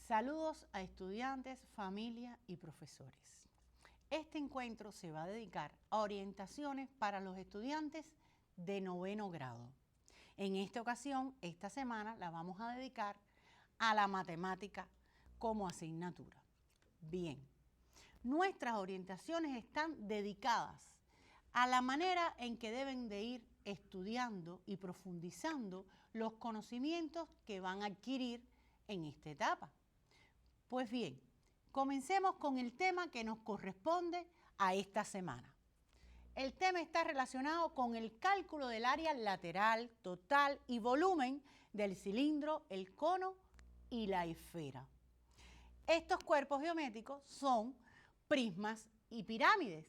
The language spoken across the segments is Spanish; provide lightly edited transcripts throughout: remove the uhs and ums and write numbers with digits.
Saludos a estudiantes, familia y profesores. Este encuentro se va a dedicar a orientaciones para los estudiantes de 9º grado. En esta ocasión, esta semana, la vamos a dedicar a la matemática como asignatura. Bien, nuestras orientaciones están dedicadas a la manera en que deben de ir estudiando y profundizando los conocimientos que van a adquirir en esta etapa. Pues bien, comencemos con el tema que nos corresponde a esta semana. El tema está relacionado con el cálculo del área lateral, total y volumen del cilindro, el cono y la esfera. Estos cuerpos geométricos son prismas y pirámides.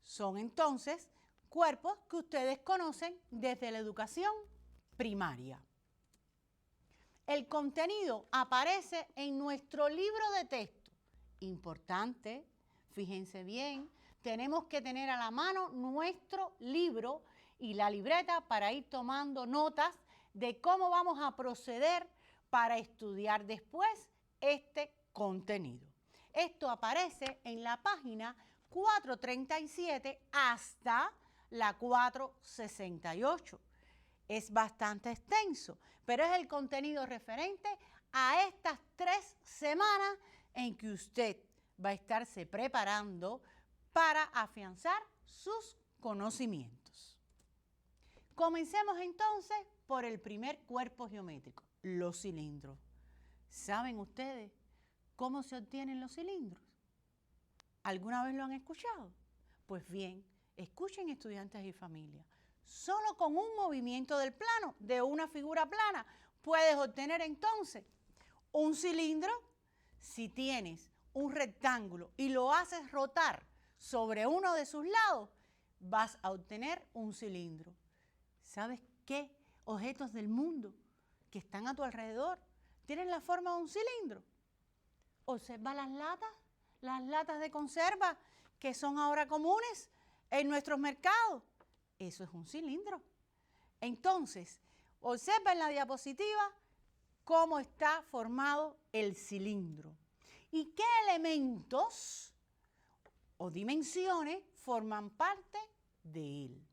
Son entonces cuerpos que ustedes conocen desde la educación primaria. El contenido aparece en nuestro libro de texto. Importante, fíjense bien, tenemos que tener a la mano nuestro libro y la libreta para ir tomando notas de cómo vamos a proceder para estudiar después este contenido. Esto aparece en la página 437 hasta la 468. Es bastante extenso, pero es el contenido referente a estas 3 semanas en que usted va a estarse preparando para afianzar sus conocimientos. Comencemos entonces por el primer cuerpo geométrico, los cilindros. ¿Saben ustedes cómo se obtienen los cilindros? ¿Alguna vez lo han escuchado? Pues bien, escuchen estudiantes y familias. Solo con un movimiento del plano, de una figura plana, puedes obtener entonces un cilindro. Si tienes un rectángulo y lo haces rotar sobre uno de sus lados, vas a obtener un cilindro. ¿Sabes qué objetos del mundo que están a tu alrededor tienen la forma de un cilindro? Observa las latas de conserva que son ahora comunes en nuestros mercados. Eso es un cilindro. Entonces, observa en la diapositiva cómo está formado el cilindro y qué elementos o dimensiones forman parte de él.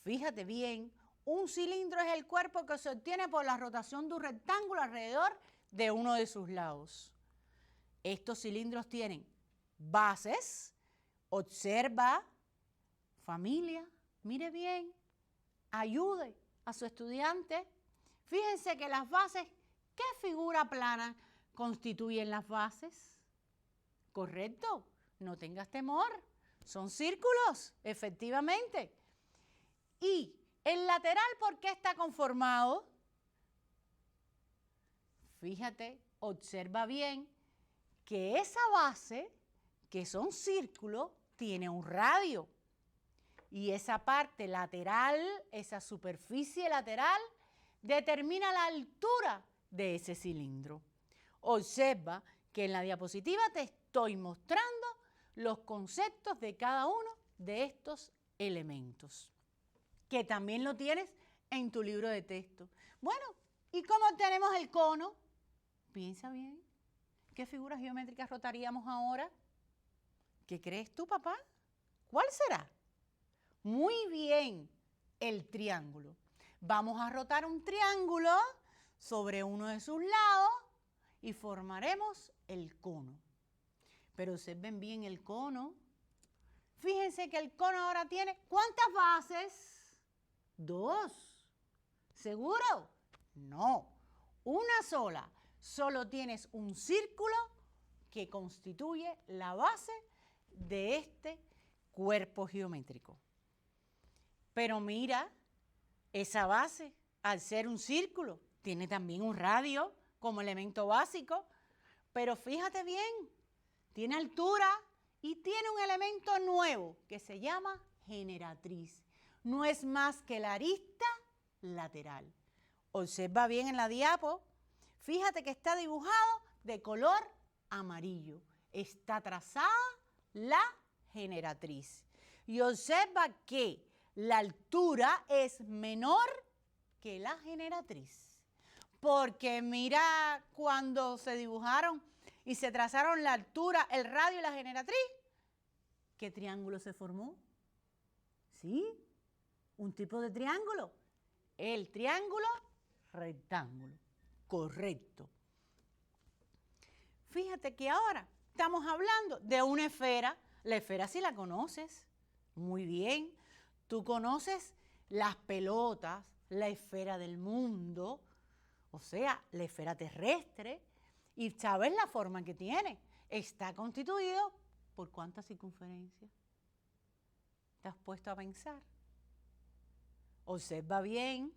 Fíjate bien, un cilindro es el cuerpo que se obtiene por la rotación de un rectángulo alrededor de uno de sus lados. Estos cilindros tienen bases, observa, familia, mire bien, ayude a su estudiante. Fíjense que las bases, ¿qué figura plana constituyen las bases? ¿Correcto? No tengas temor, son círculos, efectivamente. ¿Y el lateral por qué está conformado? Fíjate, observa bien que esa base, que son círculos, tiene un radio. Y esa parte lateral, esa superficie lateral, determina la altura de ese cilindro. Observa que en la diapositiva te estoy mostrando los conceptos de cada uno de estos elementos, que también lo tienes en tu libro de texto. Bueno, ¿y cómo obtenemos el cono? Piensa bien. ¿Qué figuras geométricas rotaríamos ahora? ¿Qué crees tú, papá? ¿Cuál será? Muy bien, el triángulo. Vamos a rotar un triángulo sobre uno de sus lados y formaremos el cono. Pero observen bien el cono. Fíjense que el cono ahora tiene ¿cuántas bases? 2. ¿Seguro? No, una sola. Solo tienes un círculo que constituye la base de este cuerpo geométrico. Pero mira, esa base, al ser un círculo, tiene también un radio como elemento básico, pero fíjate bien, tiene altura y tiene un elemento nuevo que se llama generatriz. No es más que la arista lateral. Observa bien en la diapo, fíjate que está dibujado de color amarillo. Está trazada la generatriz. Y observa que la altura es menor que la generatriz. Porque mira cuando se dibujaron y se trazaron la altura, el radio y la generatriz, ¿qué triángulo se formó? ¿Sí? Un tipo de triángulo. El triángulo rectángulo. Correcto. Fíjate que ahora estamos hablando de una esfera. La esfera sí la conoces. Muy bien. Tú conoces las pelotas, la esfera del mundo, o sea, la esfera terrestre, y sabes la forma que tiene. Está constituido por ¿cuántas circunferencias? ¿Te has puesto a pensar? Observa bien.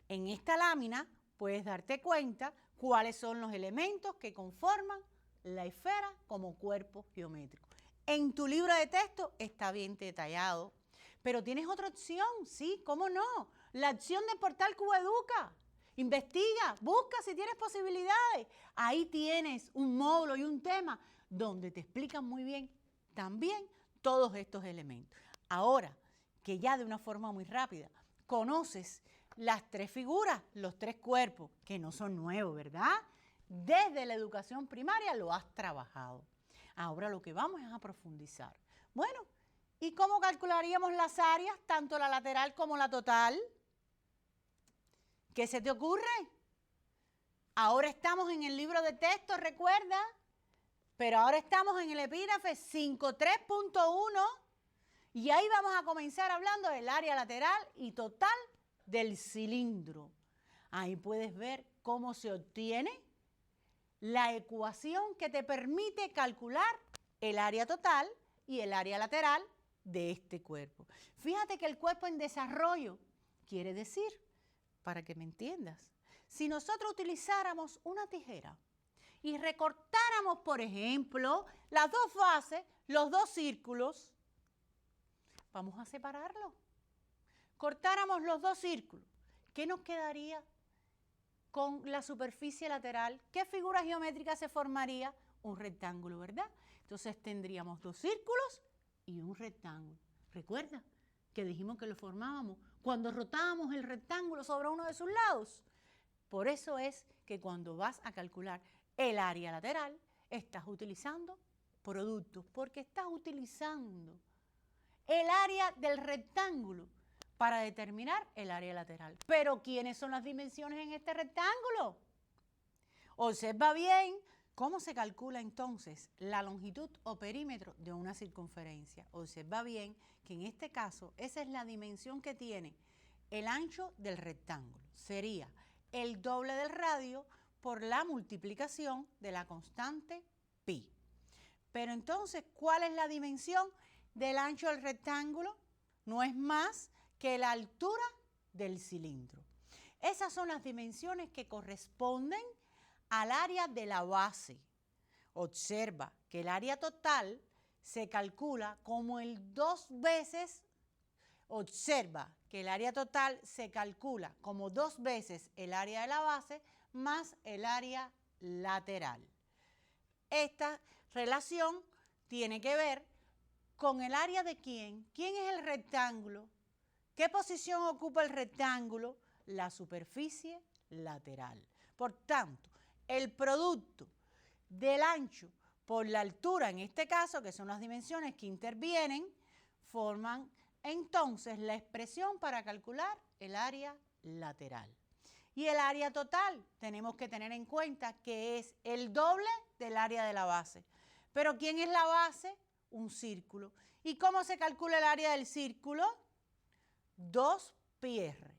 En esta lámina puedes darte cuenta cuáles son los elementos que conforman la esfera como cuerpo geométrico. En tu libro de texto está bien detallado, pero tienes otra opción, ¿sí? ¿Cómo no? La opción de Portal Cubeduca. Investiga, busca si tienes posibilidades. Ahí tienes un módulo y un tema donde te explican muy bien también todos estos elementos. Ahora, que ya de una forma muy rápida conoces las tres figuras, los tres cuerpos, que no son nuevos, ¿verdad? Desde la educación primaria lo has trabajado. Ahora lo que vamos es a profundizar. Bueno, ¿y cómo calcularíamos las áreas, tanto la lateral como la total? ¿Qué se te ocurre? Ahora estamos en el libro de texto, recuerda, pero ahora estamos en el epígrafe 5.3.1 y ahí vamos a comenzar hablando del área lateral y total del cilindro. Ahí puedes ver cómo se obtiene la ecuación que te permite calcular el área total y el área lateral de este cuerpo. Fíjate que el cuerpo en desarrollo quiere decir, para que me entiendas, si nosotros utilizáramos una tijera y recortáramos, por ejemplo, las dos fases, los dos círculos, vamos a separarlos. Cortáramos los dos círculos, ¿qué nos quedaría con la superficie lateral? ¿Qué figura geométrica se formaría? Un rectángulo, ¿verdad? Entonces tendríamos dos círculos y un rectángulo. ¿Recuerda que dijimos que lo formábamos cuando rotábamos el rectángulo sobre uno de sus lados? Por eso es que cuando vas a calcular el área lateral, estás utilizando productos, porque estás utilizando el área del rectángulo para determinar el área lateral. Pero ¿quiénes son las dimensiones en este rectángulo? Observa bien cómo se calcula entonces la longitud o perímetro de una circunferencia. Observa bien que en este caso esa es la dimensión que tiene el ancho del rectángulo. Sería el doble del radio por la multiplicación de la constante pi. Pero entonces, ¿cuál es la dimensión del ancho del rectángulo? No es más que la altura del cilindro. Esas son las dimensiones que corresponden al área de la base. Observa que el área total se calcula como el 2 veces, observa que el área total se calcula como 2 veces el área de la base más el área lateral. Esta relación tiene que ver con el área de quién. ¿Quién es el rectángulo? ¿Qué posición ocupa el rectángulo? La superficie lateral. Por tanto, el producto del ancho por la altura, en este caso, que son las dimensiones que intervienen, forman entonces la expresión para calcular el área lateral. Y el área total, tenemos que tener en cuenta que es el doble del área de la base. ¿Pero quién es la base? Un círculo. ¿Y cómo se calcula el área del círculo? 2πr.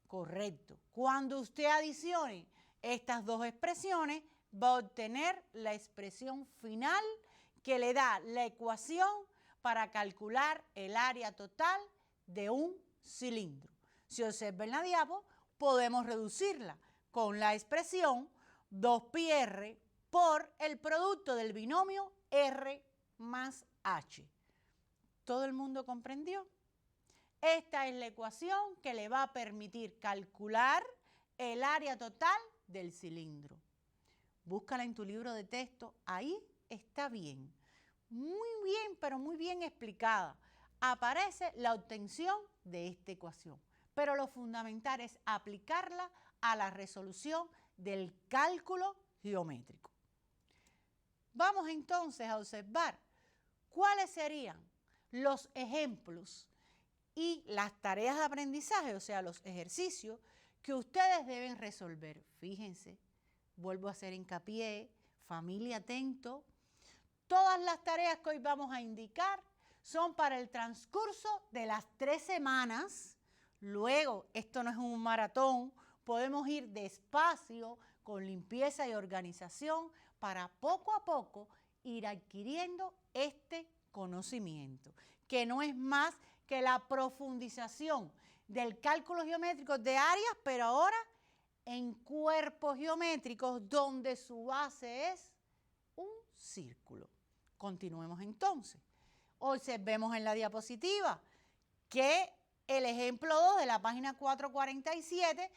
Correcto. Cuando usted adicione estas dos expresiones, va a obtener la expresión final que le da la ecuación para calcular el área total de un cilindro. Si observa en la diapo, podemos reducirla con la expresión 2πr por el producto del binomio R más H. ¿Todo el mundo comprendió? Esta es la ecuación que le va a permitir calcular el área total del cilindro. Búscala en tu libro de texto, ahí está bien. Muy bien, pero muy bien explicada. Aparece la obtención de esta ecuación. Pero lo fundamental es aplicarla a la resolución del cálculo geométrico. Vamos entonces a observar cuáles serían los ejemplos y las tareas de aprendizaje, o sea, los ejercicios que ustedes deben resolver. Fíjense, vuelvo a hacer hincapié, familia atento. Todas las tareas que hoy vamos a indicar son para el transcurso de las 3 semanas. Luego, esto no es un maratón, podemos ir despacio con limpieza y organización para poco a poco ir adquiriendo este conocimiento, que no es más que la profundización del cálculo geométrico de áreas, pero ahora en cuerpos geométricos donde su base es un círculo. Continuemos entonces. Observemos en la diapositiva que el ejemplo 2 de la página 447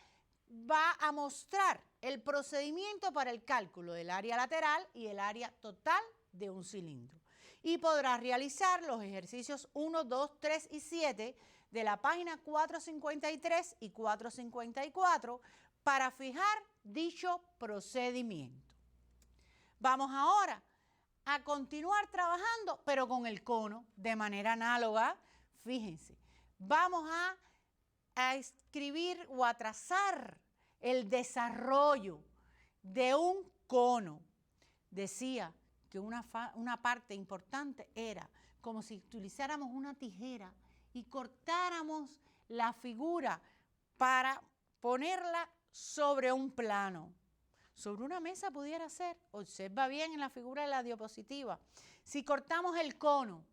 va a mostrar el procedimiento para el cálculo del área lateral y el área total de un cilindro. Y podrá realizar los ejercicios 1, 2, 3 y 7 de la página 453 y 454 para fijar dicho procedimiento. Vamos ahora a continuar trabajando, pero con el cono, de manera análoga. Fíjense, vamos a escribir o a trazar el desarrollo de un cono. Decía que una parte importante era como si utilizáramos una tijera y cortáramos la figura para ponerla sobre un plano. Sobre una mesa pudiera ser, observa bien en la figura de la diapositiva. Si cortamos el cono,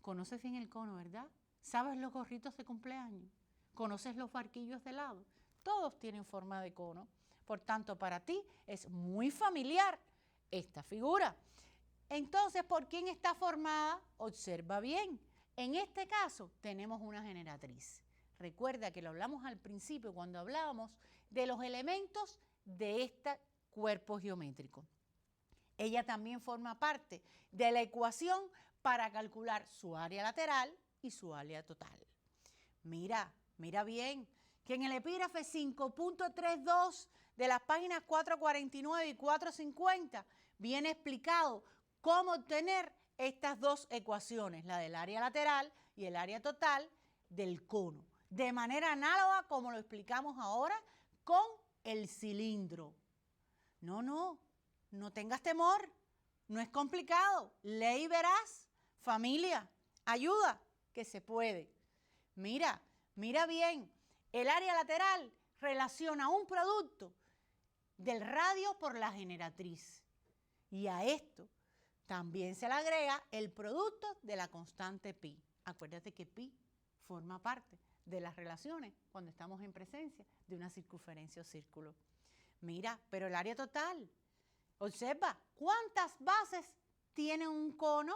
conoces bien el cono, ¿verdad? ¿Sabes los gorritos de cumpleaños? ¿Conoces los barquillos de helado? Todos tienen forma de cono. Por tanto, para ti es muy familiar esta figura. Entonces, ¿por quién está formada? Observa bien. En este caso, tenemos una generatriz. Recuerda que lo hablamos al principio cuando hablábamos de los elementos de este cuerpo geométrico. Ella también forma parte de la ecuación para calcular su área lateral y su área total. Mira bien, que en el epígrafe 5.32 de las páginas 449 y 450 viene explicado cómo obtener estas dos ecuaciones, la del área lateral y el área total del cono, de manera análoga como lo explicamos ahora con el cilindro. No tengas temor, no es complicado, lee y verás, familia, ayuda, que se puede. Mira bien, el área lateral relaciona un producto del radio por la generatriz y a esto también se le agrega el producto de la constante pi. Acuérdate que pi forma parte de las relaciones cuando estamos en presencia de una circunferencia o círculo. Mira, pero el área total, observa, ¿cuántas bases tiene un cono?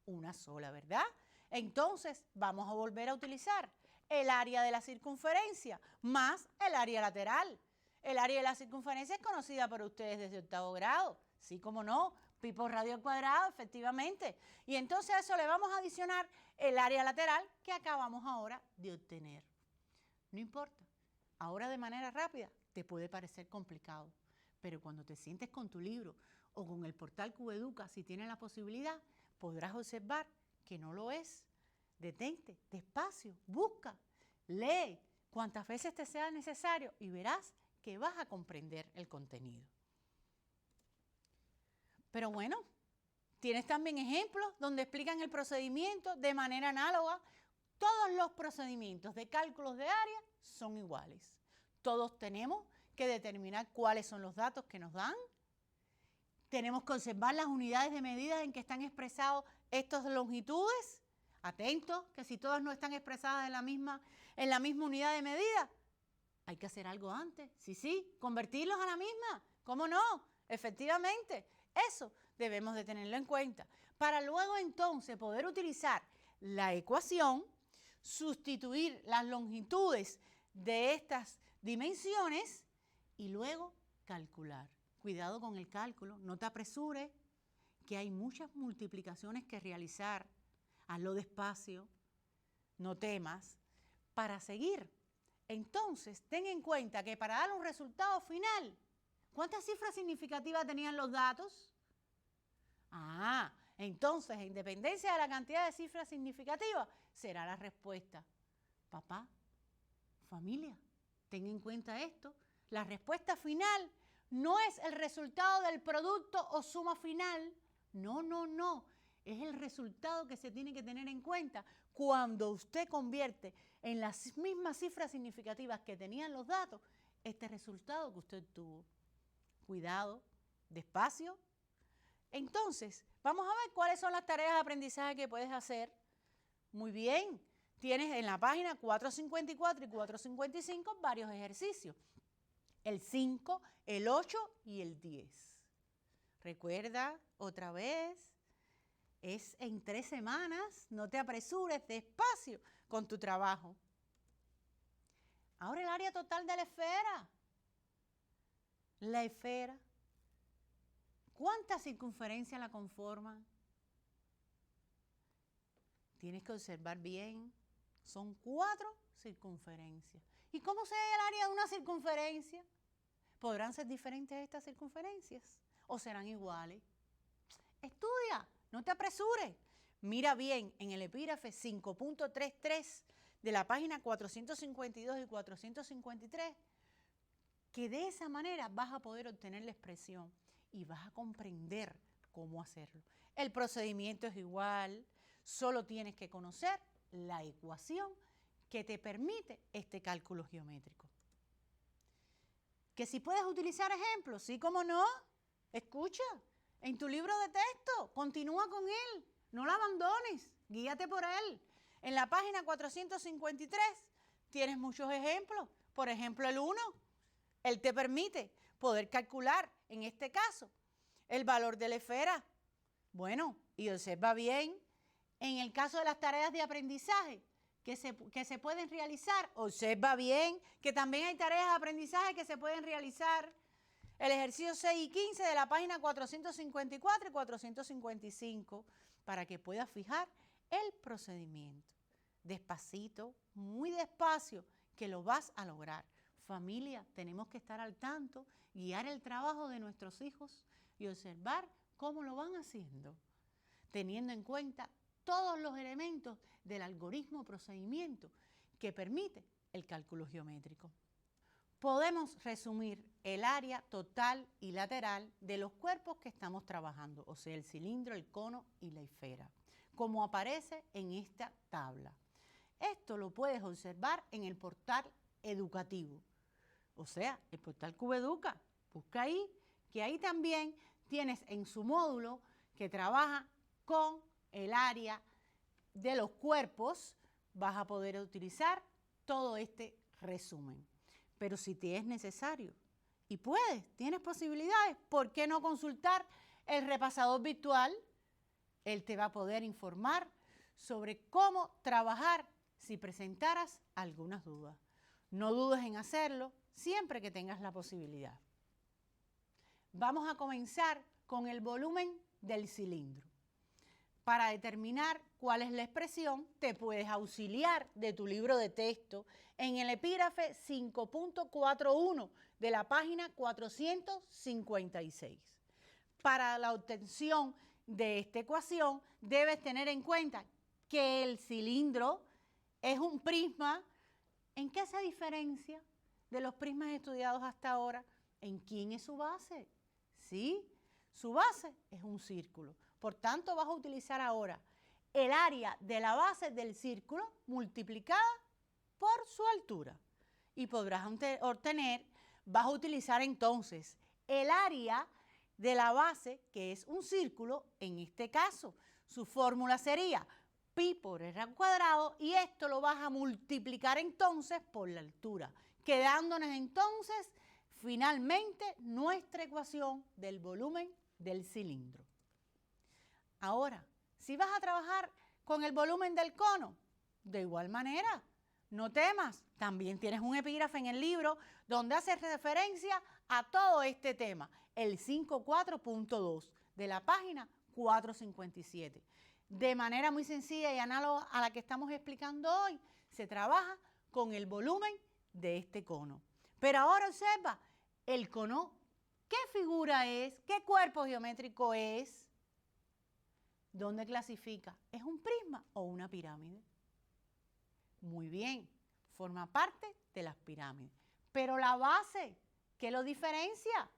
Una sola, ¿verdad? Entonces, vamos a volver a utilizar el área de la circunferencia más el área lateral. El área de la circunferencia es conocida por ustedes desde 8º grado, sí, como no, pi por radio al cuadrado, efectivamente. Y entonces a eso le vamos a adicionar el área lateral que acabamos ahora de obtener. No importa, ahora de manera rápida te puede parecer complicado, pero cuando te sientes con tu libro o con el portal Cubeduca, si tienes la posibilidad, podrás observar que no lo es. Detente, despacio, busca, lee cuantas veces te sea necesario y verás que vas a comprender el contenido. Pero bueno, tienes también ejemplos donde explican el procedimiento de manera análoga. Todos los procedimientos de cálculos de área son iguales. Todos tenemos que determinar cuáles son los datos que nos dan. Tenemos que observar las unidades de medida en que están expresados estas longitudes. Atentos, que si todas no están expresadas en la misma unidad de medida, hay que hacer algo antes. Sí, convertirlos a la misma. ¿Cómo no? Efectivamente, eso debemos de tenerlo en cuenta. Para luego entonces poder utilizar la ecuación, sustituir las longitudes de estas dimensiones y luego calcular. Cuidado con el cálculo, no te apresures, que hay muchas multiplicaciones que realizar. Hazlo despacio, no temas, para seguir Entonces, ten en cuenta que para dar un resultado final, ¿cuántas cifras significativas tenían los datos? Entonces, en dependencia de la cantidad de cifras significativas, será la respuesta. Papá, familia, ten en cuenta esto. La respuesta final no es el resultado del producto o suma final. No, no, no. Es el resultado que se tiene que tener en cuenta cuando usted convierte en las mismas cifras significativas que tenían los datos, este resultado que usted tuvo. Cuidado, despacio. Entonces, vamos a ver cuáles son las tareas de aprendizaje que puedes hacer. Muy bien, tienes en la página 454 y 455 varios ejercicios. El 5, el 8 y el 10. Recuerda, otra vez, es en 3 semanas, no te apresures, despacio con tu trabajo. Ahora el área total de la esfera. La esfera. ¿Cuántas circunferencias la conforman? Tienes que observar bien. Son 4 circunferencias. ¿Y cómo se ve el área de una circunferencia? ¿Podrán ser diferentes estas circunferencias o serán iguales? Estudia, no te apresures. Mira bien en el epígrafe 5.33 de la página 452 y 453, que de esa manera vas a poder obtener la expresión y vas a comprender cómo hacerlo. El procedimiento es igual, solo tienes que conocer la ecuación que te permite este cálculo geométrico. Que si puedes utilizar ejemplos, sí, cómo no. Escucha, en tu libro de texto, continúa con él, no lo abandones, guíate por él. En la página 453 tienes muchos ejemplos. Por ejemplo, el 1, él te permite poder calcular, en este caso, el valor de la esfera. Bueno, y observa bien, en el caso de las tareas de aprendizaje que se pueden realizar, observa bien que también hay tareas de aprendizaje que se pueden realizar. El ejercicio 6 y 15 de la página 454 y 455, para que puedas fijar el procedimiento. Despacito, muy despacio, que lo vas a lograr. Familia, tenemos que estar al tanto, guiar el trabajo de nuestros hijos y observar cómo lo van haciendo, teniendo en cuenta todos los elementos del algoritmo procedimiento que permite el cálculo geométrico. Podemos resumir el área total y lateral de los cuerpos que estamos trabajando, o sea, el cilindro, el cono y la esfera, como aparece en esta tabla. Esto lo puedes observar en el portal educativo, o sea, el portal Cubeduca. Busca ahí, que ahí también tienes en su módulo que trabaja con el área de los cuerpos, vas a poder utilizar todo este resumen. Pero si te es necesario y puedes, tienes posibilidades, ¿por qué no consultar el repasador virtual? Él te va a poder informar sobre cómo trabajar si presentaras algunas dudas. No dudes en hacerlo siempre que tengas la posibilidad. Vamos a comenzar con el volumen del cilindro. Para determinar cuál es la expresión, te puedes auxiliar de tu libro de texto en el epígrafe 5.41 de la página 456. Para la obtención de esta ecuación, debes tener en cuenta que el cilindro es un prisma. ¿En qué se diferencia de los prismas estudiados hasta ahora? ¿En quién es su base? ¿Sí? Su base es un círculo. Por tanto, vas a utilizar ahora el área de la base del círculo multiplicada por su altura. Y podrás obtener, vas a utilizar entonces el área de la base, que es un círculo, en este caso, su fórmula sería pi por r al cuadrado, y esto lo vas a multiplicar entonces por la altura, quedándonos entonces finalmente nuestra ecuación del volumen del cilindro. Ahora, si vas a trabajar con el volumen del cono, de igual manera, no temas, también tienes un epígrafe en el libro donde hace referencia a todo este tema, el 5.4.2 de la página 457. De manera muy sencilla y análoga a la que estamos explicando hoy, se trabaja con el volumen de este cono. Pero ahora observa, el cono, ¿qué figura es? ¿Qué cuerpo geométrico es? ¿Dónde clasifica? ¿Es un prisma o una pirámide? Muy bien, forma parte de las pirámides. Pero la base, ¿qué lo diferencia?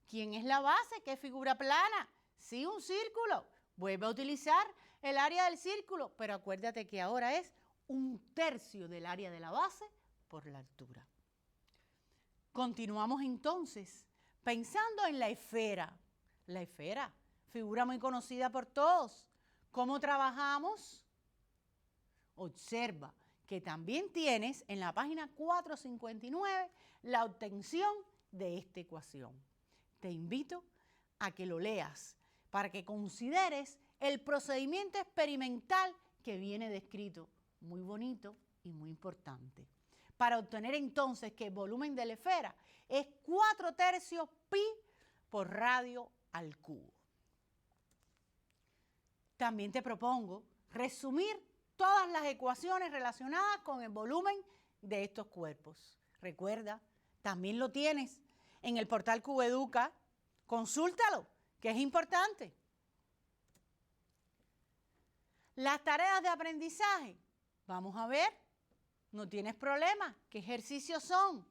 ¿Quién es la base? ¿Qué figura plana? Sí, un círculo. Vuelve a utilizar el área del círculo, pero acuérdate que ahora es 1/3 del área de la base por la altura. Continuamos entonces pensando en la esfera. La esfera, figura muy conocida por todos. ¿Cómo trabajamos? Observa que también tienes en la página 459 la obtención de esta ecuación. Te invito a que lo leas para que consideres el procedimiento experimental que viene descrito, muy bonito y muy importante. Para obtener entonces que el volumen de la esfera es 4/3 pi por radio al cubo. También te propongo resumir todas las ecuaciones relacionadas con el volumen de estos cuerpos. Recuerda, también lo tienes en el portal Cubeduca. Consúltalo, que es importante. Las tareas de aprendizaje, vamos a ver, no tienes problema. ¿Qué ejercicios son?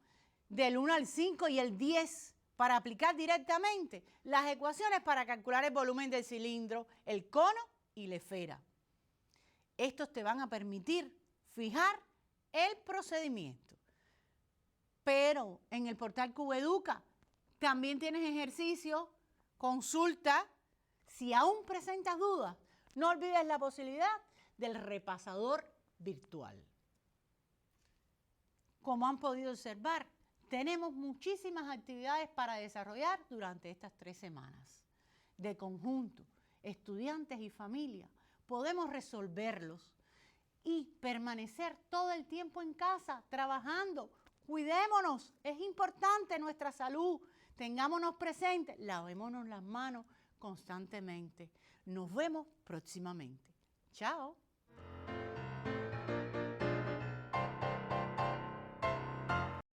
Del 1 al 5 y el 10 para aplicar directamente las ecuaciones para calcular el volumen del cilindro, el cono y la esfera. Estos te van a permitir fijar el procedimiento. Pero en el portal Cubeduca también tienes ejercicios, consulta. Si aún presentas dudas, no olvides la posibilidad del repasador virtual. Como han podido observar, tenemos muchísimas actividades para desarrollar durante estas 3 semanas. De conjunto, estudiantes y familia, podemos resolverlos y permanecer todo el tiempo en casa trabajando. Cuidémonos, es importante nuestra salud. Tengámonos presentes, lavémonos las manos constantemente. Nos vemos próximamente. Chao.